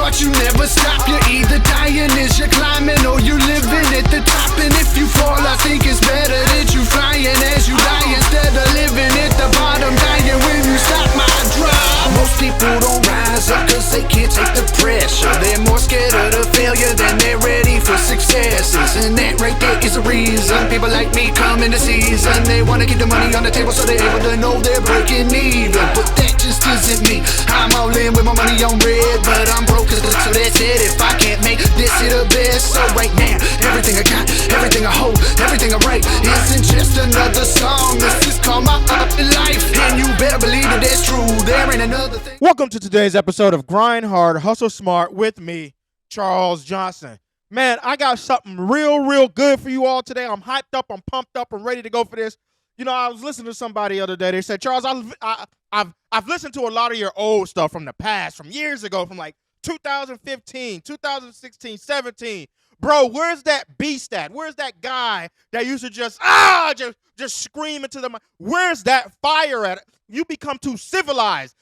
start, you never stop. You're either dying as you're climbing, or you're living at the top. And if you fall, I think it's better that you flying as you die, instead of living at the bottom, dying when you stop my drop. Most people don't rise up cause they can't take the pressure. They're more scared of the failure than they're ready for successes. And that right there is the reason people like me come in the season. They wanna keep the money on the table so they're able to know they're breaking even. But that just isn't me. I'm all in with my money on red, but I'm broke, so that's it. If I can't make this shit the best, so right now, everything I got, everything I hold, everything I write isn't just another song. This is called my life, and you better believe that that's true. There ain't another thing. Welcome to today's episode of Grind Hard, Hustle Smart with me, Charles Johnson. Man, I got something real good for you all today. I'm hyped up, I'm pumped up, I'm ready to go for this. You know, I was listening to somebody the other day. They said, Charles, I've listened to a lot of your old stuff from the past, from years ago, from like 2015, 2016, 17. Bro, where's that beast at? Where's that guy that used to just scream into the mic? Where's that fire at? You become too civilized.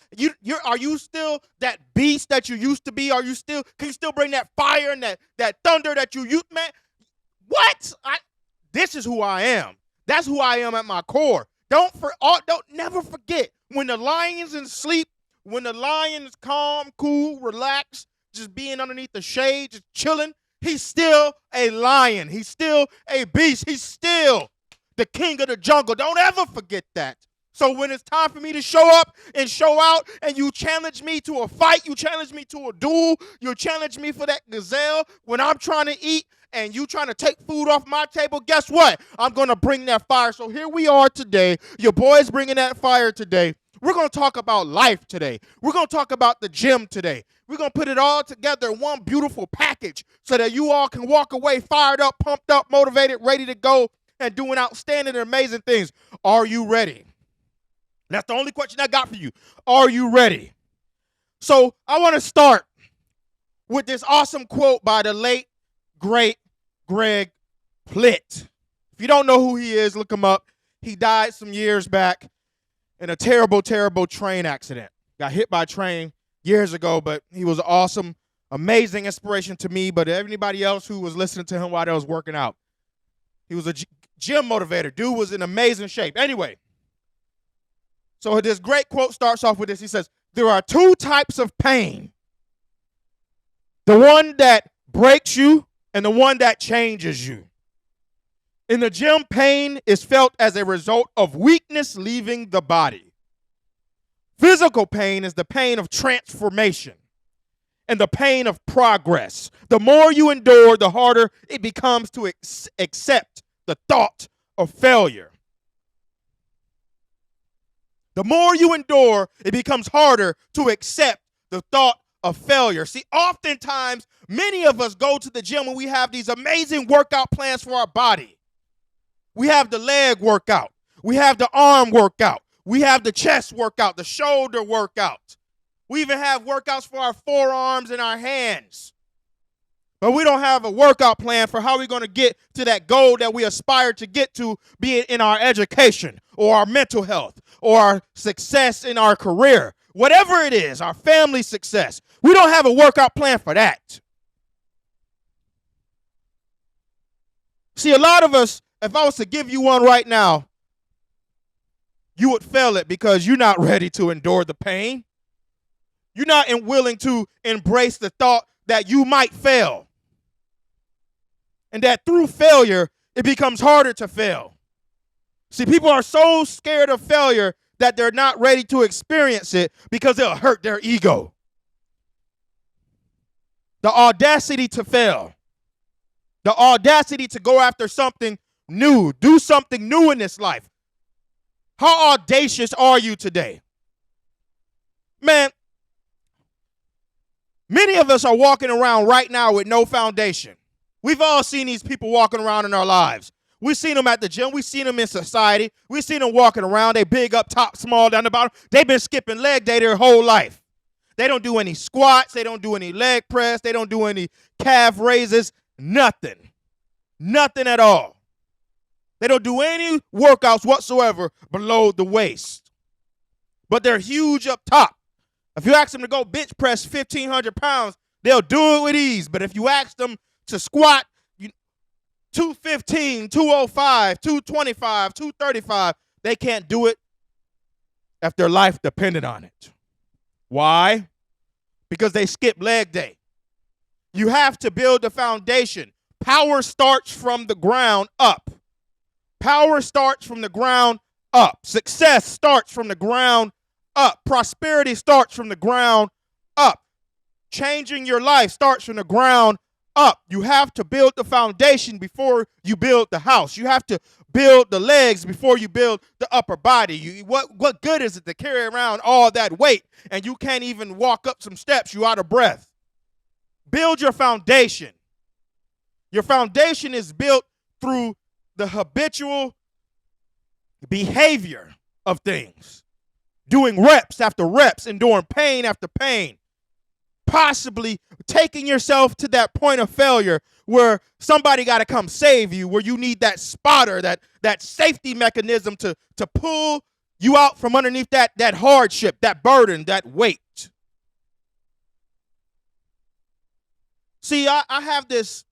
Are you still that beast that you used to be? Can you still bring that fire and that thunder that you used, man? What? This is who I am. That's who I am at my core. Don't never forget, when the lion's in sleep, when the lion's calm, cool, relaxed, just being underneath the shade, just chilling, he's still a lion. He's still a beast. He's still the king of the jungle. Don't ever forget that. So when it's time for me to show up and show out, and you challenge me to a fight, you challenge me to a duel, you challenge me for that gazelle when I'm trying to eat and you trying to take food off my table, guess what? I'm going to bring that fire. So here we are today. Your boy's bringing that fire today. We're going to talk about life today. We're going to talk about the gym today. We're going to put it all together in one beautiful package so that you all can walk away fired up, pumped up, motivated, ready to go and doing outstanding and amazing things. Are you ready? That's the only question I got for you. Are you ready? So I want to start with this awesome quote by the late, great Greg Plitt. If you don't know who he is, look him up. He died some years back in a terrible train accident. Got hit by a train years ago, but he was awesome, amazing inspiration to me, but anybody else who was listening to him while they was working out. He was a gym motivator. Dude was in amazing shape. Anyway, so this great quote starts off with this. He says, there are two types of pain. The one that breaks you and the one that changes you. In the gym, pain is felt as a result of weakness leaving the body. Physical pain is the pain of transformation and the pain of progress. The more you endure, the harder it becomes to accept the thought of failure. The more you endure, it becomes harder to accept the thought of failure. See, oftentimes, many of us go to the gym and we have these amazing workout plans for our body. We have the leg workout. We have the arm workout. We have the chest workout, the shoulder workout. We even have workouts for our forearms and our hands. But we don't have a workout plan for how we're going to get to that goal that we aspire to get to, be it in our education or our mental health or our success in our career. Whatever it is, our family success. We don't have a workout plan for that. See, a lot of us, if I was to give you one right now, you would fail it because you're not ready to endure the pain. You're not willing to embrace the thought that you might fail. And that through failure, it becomes harder to fail. See, people are so scared of failure that they're not ready to experience it because it'll hurt their ego. The audacity to fail. The audacity to go after something new. Do something new in this life. How audacious are you today? Man, many of us are walking around right now with no foundation. We've all seen these people walking around in our lives. We've seen them at the gym. We've seen them in society. We've seen them walking around. They big up top, small down the bottom. They've been skipping leg day their whole life. They don't do any squats. They don't do any leg press. They don't do any calf raises. Nothing. Nothing at all. They don't do any workouts whatsoever below the waist. But they're huge up top. If you ask them to go bench press 1,500 pounds, They'll do it with ease. But if you ask them to squat 215, 205, 225, 235, they can't do it if their life depended on it. Why? Because they skip leg day. You have to build the foundation. Power starts from the ground up. Power starts from the ground up. Success starts from the ground up. Prosperity starts from the ground up. Changing your life starts from the ground up. You have to build the foundation before you build the house. You have to build the legs before you build the upper body. What good is it to carry around all that weight and you can't even walk up some steps? You out of breath. Build your foundation. Your foundation is built through the habitual behavior of things. Doing reps after reps, enduring pain after pain. Possibly taking yourself to that point of failure where somebody got to come save you, where you need that spotter, that safety mechanism to pull you out from underneath that hardship, that burden, that weight. See, I have this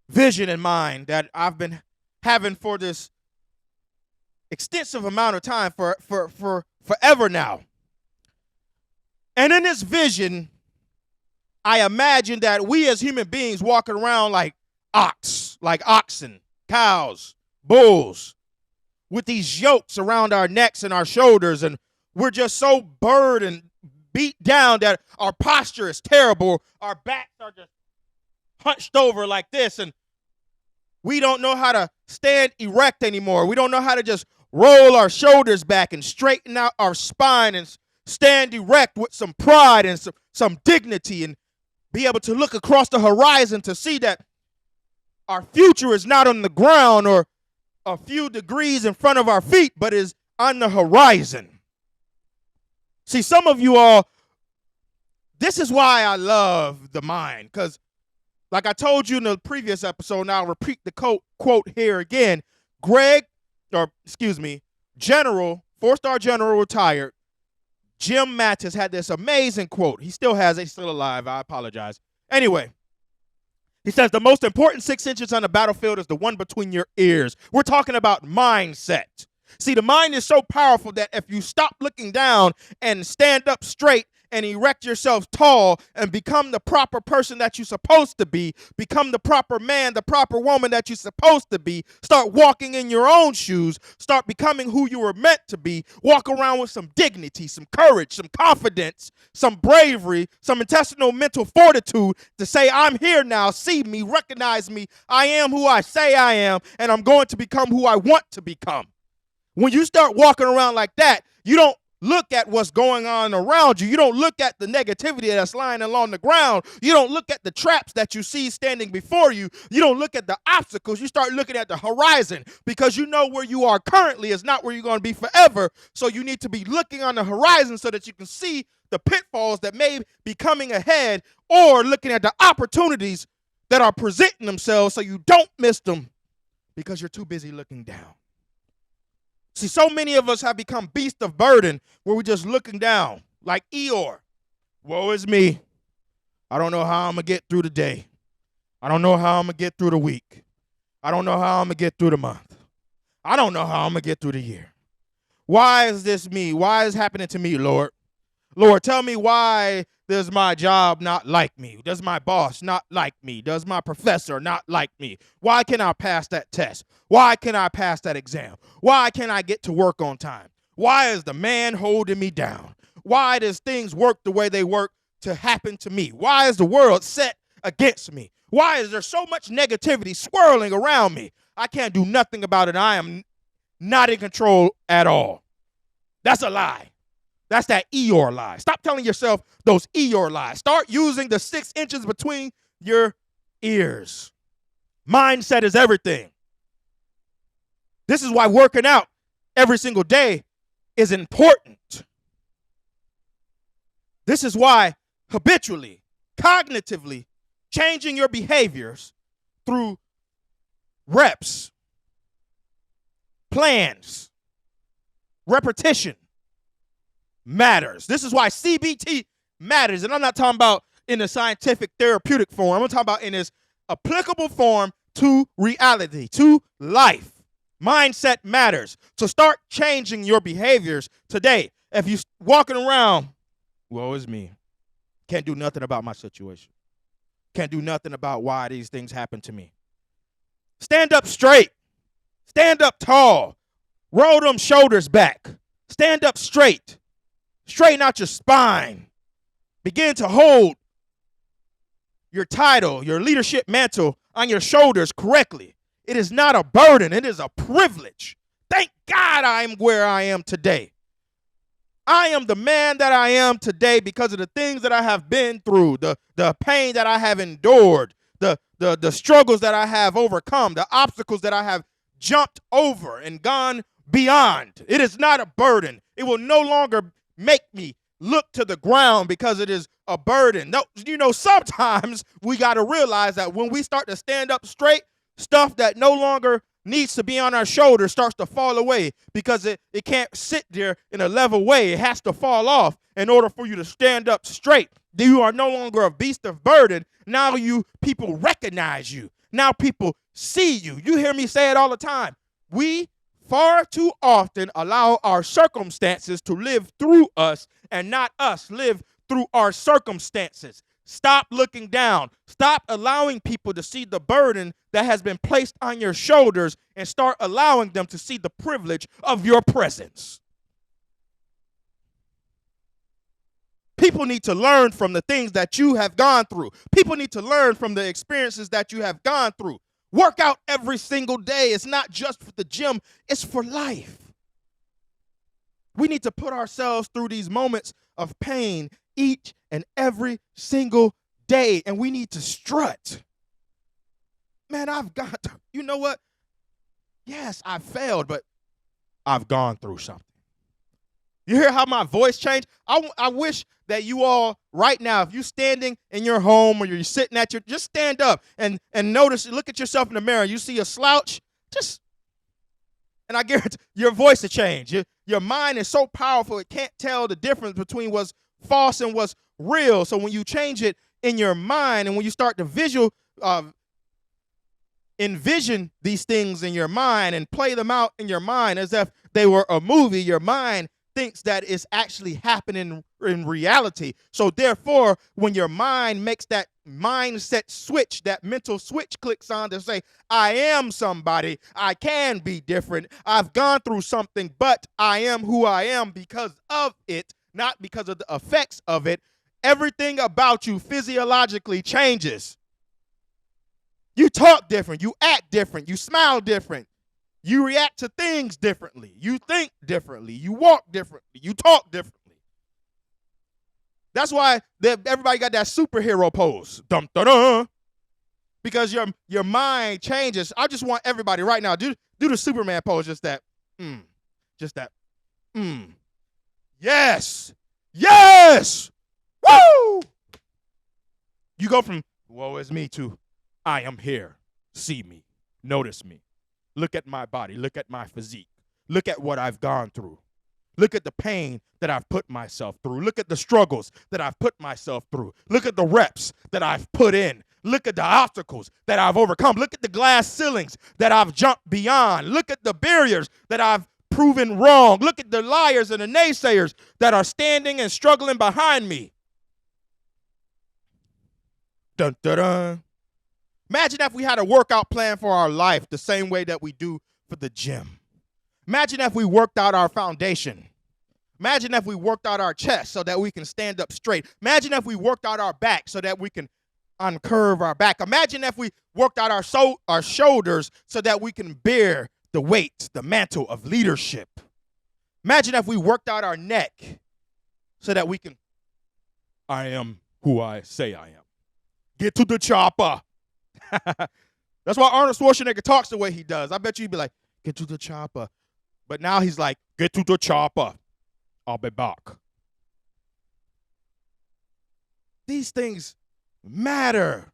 vision in mind that I've been having for this extensive amount of time, for forever now. And in this vision, I imagine that we as human beings walking around like oxen, cows, bulls, with these yokes around our necks and our shoulders, and we're just so burdened, beat down that our posture is terrible. Our backs are just hunched over like this, and we don't know how to stand erect anymore. We don't know how to just roll our shoulders back and straighten out our spine and stand erect with some pride and some dignity, and be able to look across the horizon to see that our future is not on the ground or a few degrees in front of our feet, but is on the horizon. See, some of you all, this is why I love the mind, because like I told you in the previous episode, and I'll repeat the quote here again. General, 4-star general retired, Jim Mattis had this amazing quote. He still has it. He's still alive. I apologize. Anyway, he says, the most important 6 inches on the battlefield is the one between your ears. We're talking about mindset. See, the mind is so powerful that if you stop looking down and stand up straight and erect yourself tall and become the proper person that you're supposed to be, become the proper man, the proper woman that you're supposed to be, start walking in your own shoes, start becoming who you were meant to be, walk around with some dignity, some courage, some confidence, some bravery, some intestinal mental fortitude to say, I'm here now, see me, recognize me, I am who I say I am, and I'm going to become who I want to become. When you start walking around like that, you don't look at what's going on around you. You don't look at the negativity that's lying along the ground. You don't look at the traps that you see standing before you. You don't look at the obstacles. You start looking at the horizon, because you know where you are currently is not where you're going to be forever. So you need to be looking on the horizon so that you can see the pitfalls that may be coming ahead, or looking at the opportunities that are presenting themselves so you don't miss them because you're too busy looking down. See, so many of us have become beasts of burden where we're just looking down like Eeyore. Woe is me. I don't know how I'm going to get through the day. I don't know how I'm going to get through the week. I don't know how I'm going to get through the month. I don't know how I'm going to get through the year. Why is this me? Why is it happening to me, Lord? Lord, tell me, why does my job not like me? Does my boss not like me? Does my professor not like me? Why can't I pass that test? Why can't I pass that exam? Why can't I get to work on time? Why is the man holding me down? Why does things work the way they work to happen to me? Why is the world set against me? Why is there so much negativity swirling around me? I can't do nothing about it. I am not in control at all. That's a lie. That's that Eeyore lie. Stop telling yourself those Eeyore lies. Start using the 6 inches between your ears. Mindset is everything. This is why working out every single day is important. This is why habitually, cognitively, changing your behaviors through reps, plans, repetition matters. This is why CBT matters. And I'm not talking about in a scientific therapeutic form. I'm talking about in its applicable form to reality, to life. Mindset matters. So start changing your behaviors today. If you're walking around, woe is me, can't do nothing about my situation, can't do nothing about why these things happen to me. Stand up straight. Stand up tall. Roll them shoulders back. Stand up straight. Straighten out your spine. Begin to hold your title, your leadership mantle on your shoulders correctly. It is not a burden. It is a privilege. Thank God I am where I am today. I am the man that I am today because of the things that I have been through, the pain that I have endured, the struggles that I have overcome, the obstacles that I have jumped over and gone beyond. It is not a burden. It will no longer make me look to the ground because it is a burden. No, sometimes we got to realize that when we start to stand up straight, stuff that no longer needs to be on our shoulders starts to fall away because it can't sit there in a level way. It has to fall off in order for you to stand up straight. You are no longer a beast of burden. Now people recognize you. Now people see you. You hear me say it all the time. We far too often allow our circumstances to live through us and not us live through our circumstances. Stop looking down. Stop allowing people to see the burden that has been placed on your shoulders and start allowing them to see the privilege of your presence. People need to learn from the things that you have gone through. People need to learn from the experiences that you have gone through. Work out every single day. It's not just for the gym, it's for life. We need to put ourselves through these moments of pain each and every single day, and we need to strut. Man, you know what? Yes, I failed, but I've gone through something. You hear how my voice changed? I wish that you all right now, if you're standing in your home or you're sitting at just stand up and notice, look at yourself in the mirror. You see a slouch, and I guarantee your voice will change. Your mind is so powerful, it can't tell the difference between what's false and what's real. So when you change it in your mind and when you start to envision these things in your mind and play them out in your mind as if they were a movie, your mind thinks that it's actually happening in reality. So therefore, when your mind makes that mindset switch, that mental switch clicks on to say, I am somebody, I can be different, I've gone through something, but I am who I am because of it, not because of the effects of it. Everything about you physiologically changes. You talk different, you act different, you smile different. You react to things differently. You think differently. You walk differently. You talk differently. That's why everybody got that superhero pose. Dum da da. Because your mind changes. I just want everybody right now do the Superman pose. Just that. Just that. Yes. Yes. Woo. You go from woe is me to I am here. See me. Notice me. Look at my body. Look at my physique. Look at what I've gone through. Look at the pain that I've put myself through. Look at the struggles that I've put myself through. Look at the reps that I've put in. Look at the obstacles that I've overcome. Look at the glass ceilings that I've jumped beyond. Look at the barriers that I've proven wrong. Look at the liars and the naysayers that are standing and struggling behind me. Dun, dun, dun. Imagine if we had a workout plan for our life the same way that we do for the gym. Imagine if we worked out our foundation. Imagine if we worked out our chest so that we can stand up straight. Imagine if we worked out our back so that we can uncurve our back. Imagine if we worked out our shoulders so that we can bear the weight, the mantle of leadership. Imagine if we worked out our neck so that we can, I am who I say I am. Get to the chopper. That's why Arnold Schwarzenegger talks the way he does. I bet you he'd be like, get to the chopper. But now he's like, get to the chopper. I'll be back. These things matter.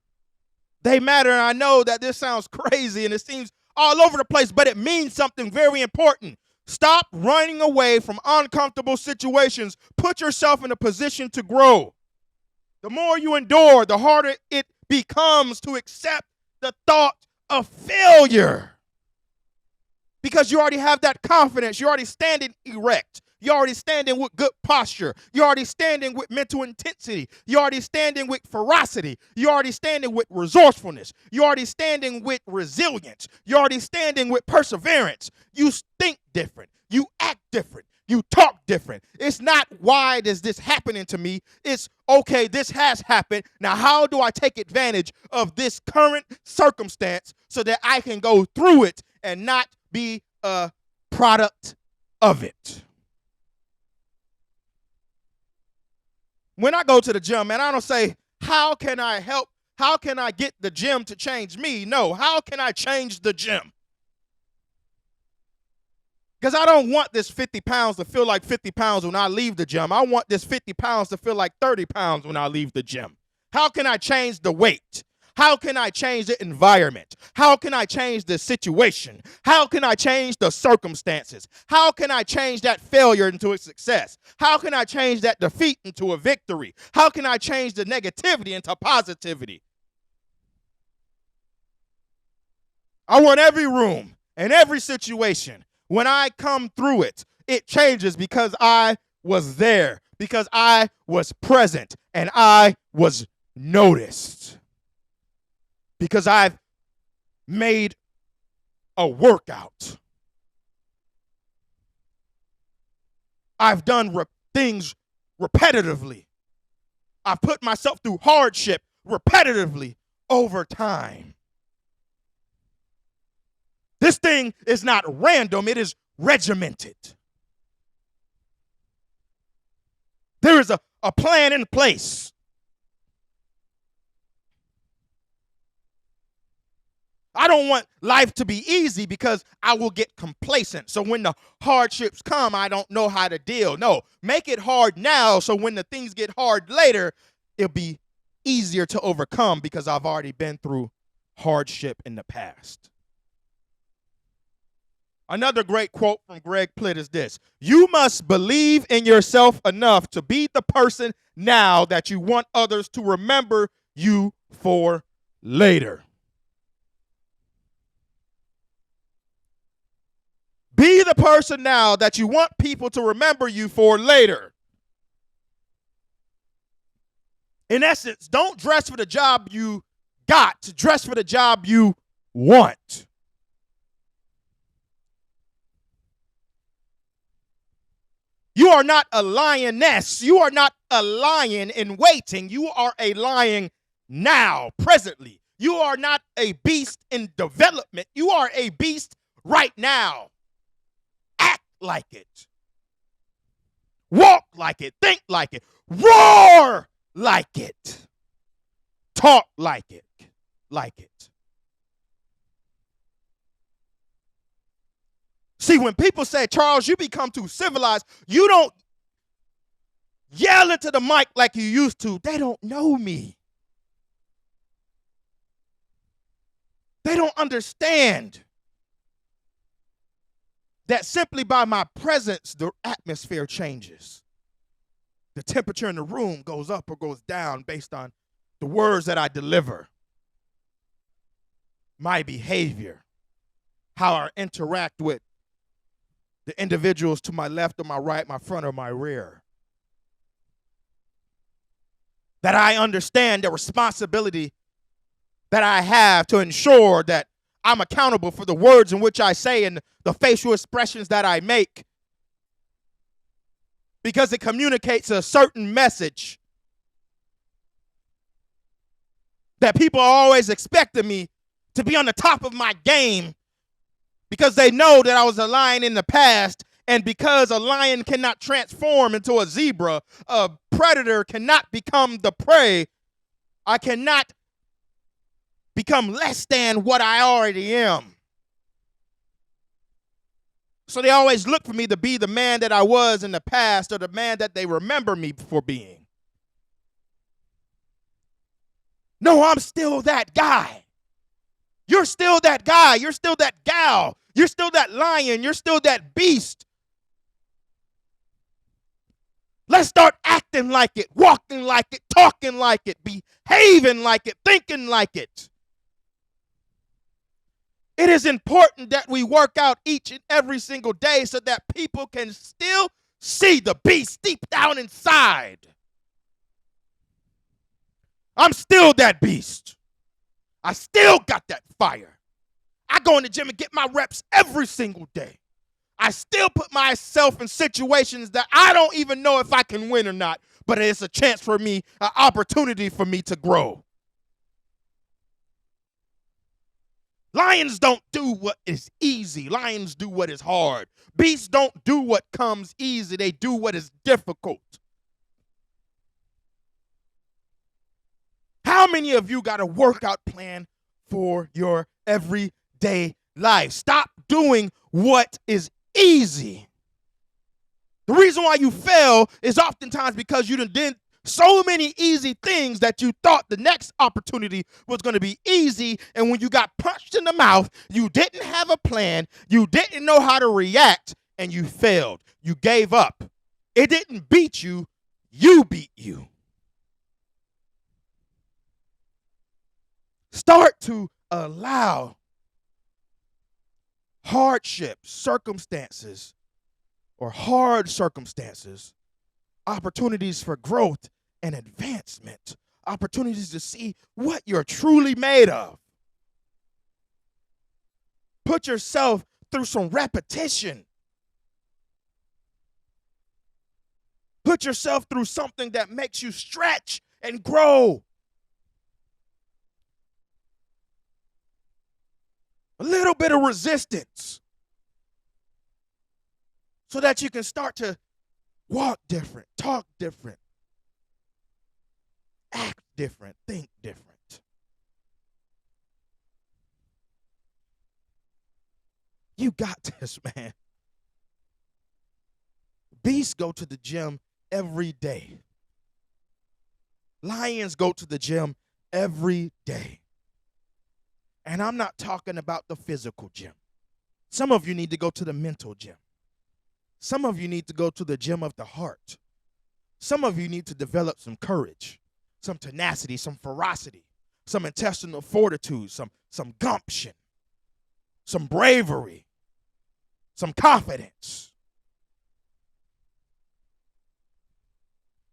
They matter. And I know that this sounds crazy and it seems all over the place, but it means something very important. Stop running away from uncomfortable situations. Put yourself in a position to grow. The more you endure, the harder it becomes to accept the thought of failure. Because you already have that confidence. You're already standing erect. You're already standing with good posture. You're already standing with mental intensity. You're already standing with ferocity. You're already standing with resourcefulness. You're already standing with resilience. You're already standing with perseverance. You think different. You act different. You talk different. It's not, why is this happening to me? It's, okay, this has happened. Now, how do I take advantage of this current circumstance so that I can go through it and not be a product of it? When I go to the gym, man, I don't say, how can I help? How can I get the gym to change me? No, how can I change the gym? Because I don't want this 50 pounds to feel like 50 pounds when I leave the gym. I want this 50 pounds to feel like 30 pounds when I leave the gym. How can I change the weight? How can I change the environment? How can I change the situation? How can I change the circumstances? How can I change that failure into a success? How can I change that defeat into a victory? How can I change the negativity into positivity? I want every room and every situation, when I come through it, it changes because I was there, because I was present, and I was noticed. Because I've made a workout. I've done things repetitively. I've put myself through hardship repetitively over time. This thing is not random, it is regimented. There is a plan in place. I don't want life to be easy because I will get complacent. So when the hardships come, I don't know how to deal. No, make it hard now so when the things get hard later, it'll be easier to overcome because I've already been through hardship in the past. Another great quote from Greg Plitt is this: you must believe in yourself enough to be the person now that you want others to remember you for later. Be the person now that you want people to remember you for later. In essence, don't dress for the job you got, dress for the job you want. You are not a lioness. You are not a lion in waiting. You are a lion now, presently. You are not a beast in development. You are a beast right now. Act like it. Walk like it. Think like it. Roar like it. Talk like it. Like it. See, when people say, Charles, you become too civilized, you don't yell into the mic like you used to. They don't know me. They don't understand that simply by my presence, the atmosphere changes. The temperature in the room goes up or goes down based on the words that I deliver, my behavior, how I interact with the individuals to my left or my right, my front or my rear. That I understand the responsibility that I have to ensure that I'm accountable for the words in which I say and the facial expressions that I make, because it communicates a certain message that people are always expecting me to be on the top of my game, because they know that I was a lion in the past, and because a lion cannot transform into a zebra, a predator cannot become the prey, I cannot become less than what I already am. So they always look for me to be the man that I was in the past, or the man that they remember me for being. No, I'm still that guy. You're still that guy. You're still that gal. You're still that lion. You're still that beast. Let's start acting like it, walking like it, talking like it, behaving like it, thinking like it. It is important that we work out each and every single day so that people can still see the beast deep down inside. I'm still that beast. I still got that fire. I go in the gym and get my reps every single day. I still put myself in situations that I don't even know if I can win or not, but it's a chance for me, an opportunity for me to grow. Lions don't do what is easy. Lions do what is hard. Beasts don't do what comes easy. They do what is difficult. How many of you got a workout plan for your everyday life? Stop doing what is easy. The reason why you fail is oftentimes because you did so many easy things that you thought the next opportunity was going to be easy, and when you got punched in the mouth, you didn't have a plan, you didn't know how to react, and you failed. You gave up. It didn't beat you, you beat you. Start to allow hardships, circumstances, or hard circumstances, opportunities for growth and advancement, opportunities to see what you're truly made of. Put yourself through some repetition. Put yourself through something that makes you stretch and grow. A little bit of resistance so that you can start to walk different, talk different, act different, think different. You got this, man. Beasts go to the gym every day. Lions go to the gym every day. And I'm not talking about the physical gym. Some of you need to go to the mental gym. Some of you need to go to the gym of the heart. Some of you need to develop some courage, some tenacity, some ferocity, some intestinal fortitude, some gumption, some bravery, some confidence.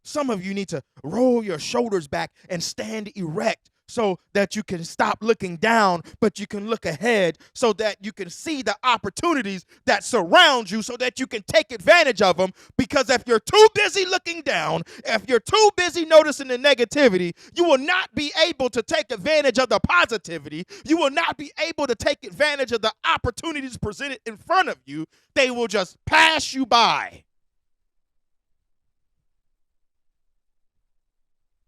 Some of you need to roll your shoulders back and stand erect so that you can stop looking down, but you can look ahead so that you can see the opportunities that surround you so that you can take advantage of them. Because if you're too busy looking down, if you're too busy noticing the negativity, you will not be able to take advantage of the positivity. You will not be able to take advantage of the opportunities presented in front of you. They will just pass you by.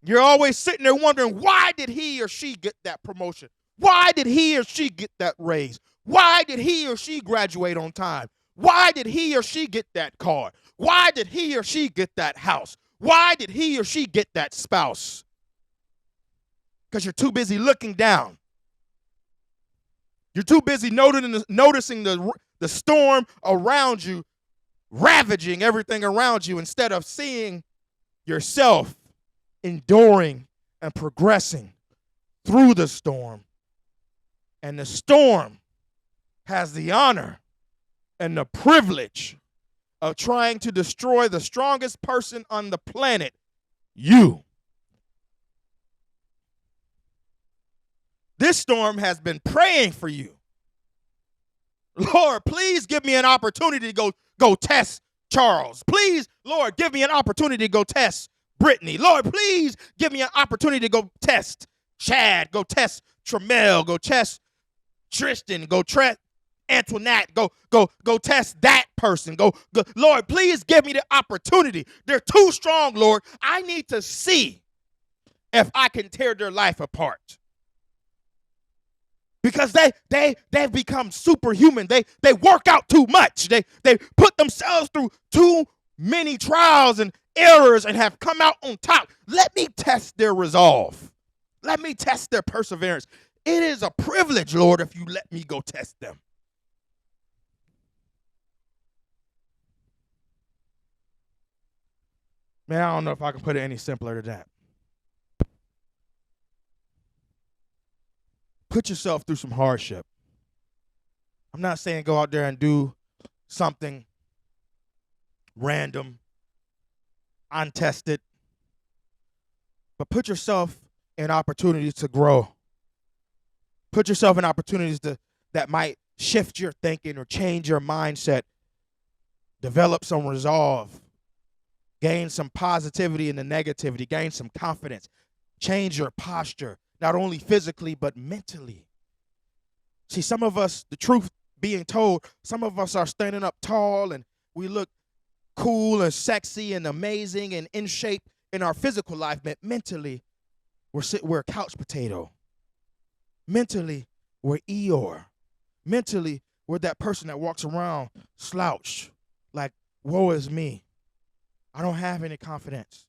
You're always sitting there wondering, why did he or she get that promotion? Why did he or she get that raise? Why did he or she graduate on time? Why did he or she get that car? Why did he or she get that house? Why did he or she get that spouse? Because you're too busy looking down. You're too busy noticing the storm around you, ravaging everything around you, instead of seeing yourself enduring and progressing through the storm. And the storm has the honor and the privilege of trying to destroy the strongest person on the planet, you. This storm has been praying for you. Lord, please give me an opportunity to go test Charles. Please, Lord, give me an opportunity to go test Brittany. Lord, please give me an opportunity to go test Chad, go test Tramel, go test Tristan, go test Antoinette, go test that person. Go. Lord, please give me the opportunity. They're too strong, Lord. I need to see if I can tear their life apart. Because they've become superhuman. They work out too much. They put themselves through too many trials and errors and have come out on top. Let me test their resolve. Let me test their perseverance. It is a privilege, Lord, if you let me go test them. Man, I don't know if I can put it any simpler than that. Put yourself through some hardship. I'm not saying go out there and do something random, untested, but put yourself in opportunities to grow. Put yourself in opportunities that might shift your thinking or change your mindset. Develop some resolve. Gain some positivity in the negativity. Gain some confidence. Change your posture, not only physically, but mentally. See, some of us, the truth being told, some of us are standing up tall and we look cool and sexy and amazing and in shape in our physical life, but mentally, we're a couch potato. Mentally, we're Eeyore. Mentally, we're that person that walks around slouched, like, woe is me. I don't have any confidence.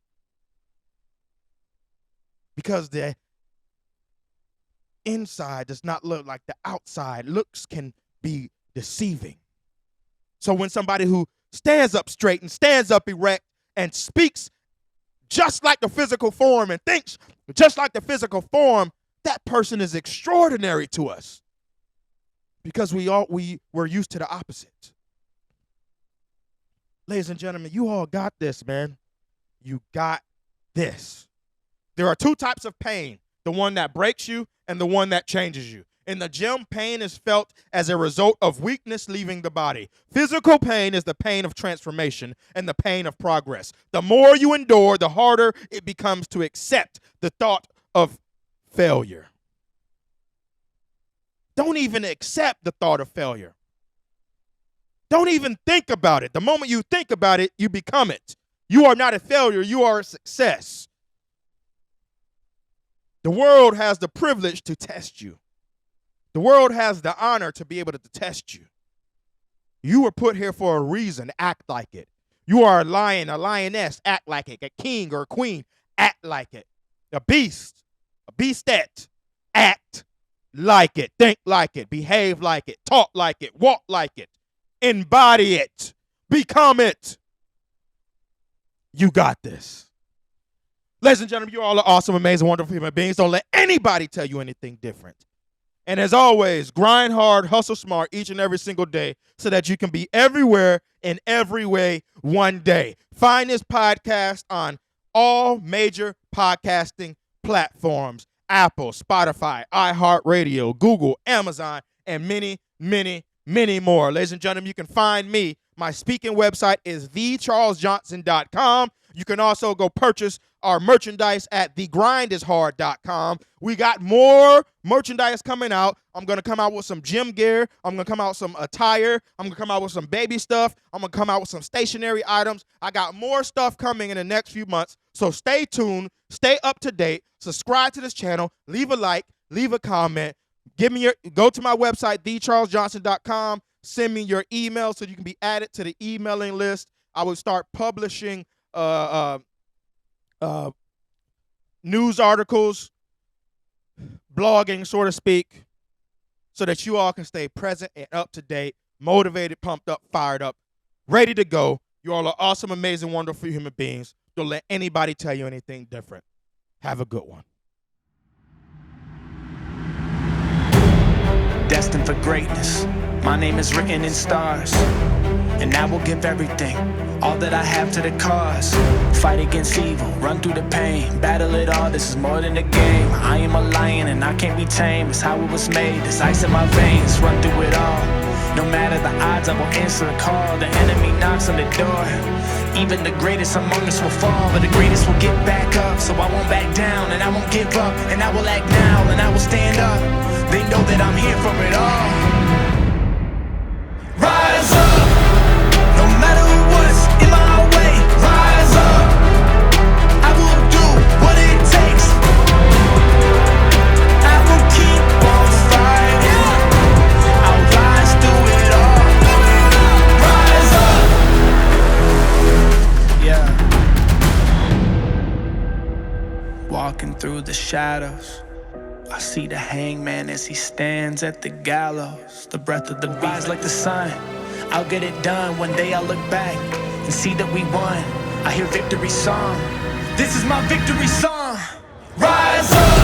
Because the inside does not look like the outside. Looks can be deceiving. So when somebody who stands up straight and stands up erect and speaks just like the physical form and thinks just like the physical form, that person is extraordinary to us because we're used to the opposite. Ladies and gentlemen, you all got this, man. You got this. There are two types of pain, the one that breaks you and the one that changes you. In the gym, pain is felt as a result of weakness leaving the body. Physical pain is the pain of transformation and the pain of progress. The more you endure, the harder it becomes to accept the thought of failure. Don't even accept the thought of failure. Don't even think about it. The moment you think about it, you become it. You are not a failure. You are a success. The world has the privilege to test you. The world has the honor to be able to test you. You were put here for a reason. Act like it. You are a lion, a lioness. Act like it. A king or a queen. Act like it. A beastette. Act like it. Think like it. Behave like it. Talk like it. Walk like it. Embody it. Become it. You got this. Ladies and gentlemen, you all are awesome, amazing, wonderful human beings. Don't let anybody tell you anything different. And as always, grind hard, hustle smart each and every single day so that you can be everywhere in every way one day. Find this podcast on all major podcasting platforms: Apple, Spotify, iHeartRadio, Google, Amazon, and many, many, many more. Ladies and gentlemen, you can find me. My speaking website is thecharlesjohnson.com. You can also go purchase our merchandise at thegrindishard.com. We got more merchandise coming out. I'm going to come out with some gym gear. I'm going to come out with some attire. I'm going to come out with some baby stuff. I'm going to come out with some stationary items. I got more stuff coming in the next few months. So stay tuned. Stay up to date. Subscribe to this channel. Leave a like. Leave a comment. Go to my website, thecharlesjohnson.com. Send me your email so you can be added to the emailing list. I will start publishing news articles, blogging, so to speak, so that you all can stay present and up to date, motivated, pumped up, fired up, ready to go. You all are awesome, amazing, wonderful human beings. Don't let anybody tell you anything different. Have a good one. Destined for greatness. My name is written in stars, and I will give everything, all that I have to the cause. Fight against evil, run through the pain, battle it all, this is more than a game. I am a lion and I can't be tamed, it's how it was made, this ice in my veins, run through it all. No matter the odds, I will answer the call. The enemy knocks on the door. Even the greatest among us will fall, but the greatest will get back up. So I won't back down and I won't give up, and I will act now and I will stand up. They know that I'm here for it all. Rise up, no matter what's in my way. Rise up, I will do what it takes. I will keep on fighting. I'll rise through it all. Rise up, yeah. Walking through the shadows, I see the hangman as he stands at the gallows. The breath of the beast like the sun, I'll get it done. One day I'll look back and see that we won. I hear victory song. This is my victory song. Rise up.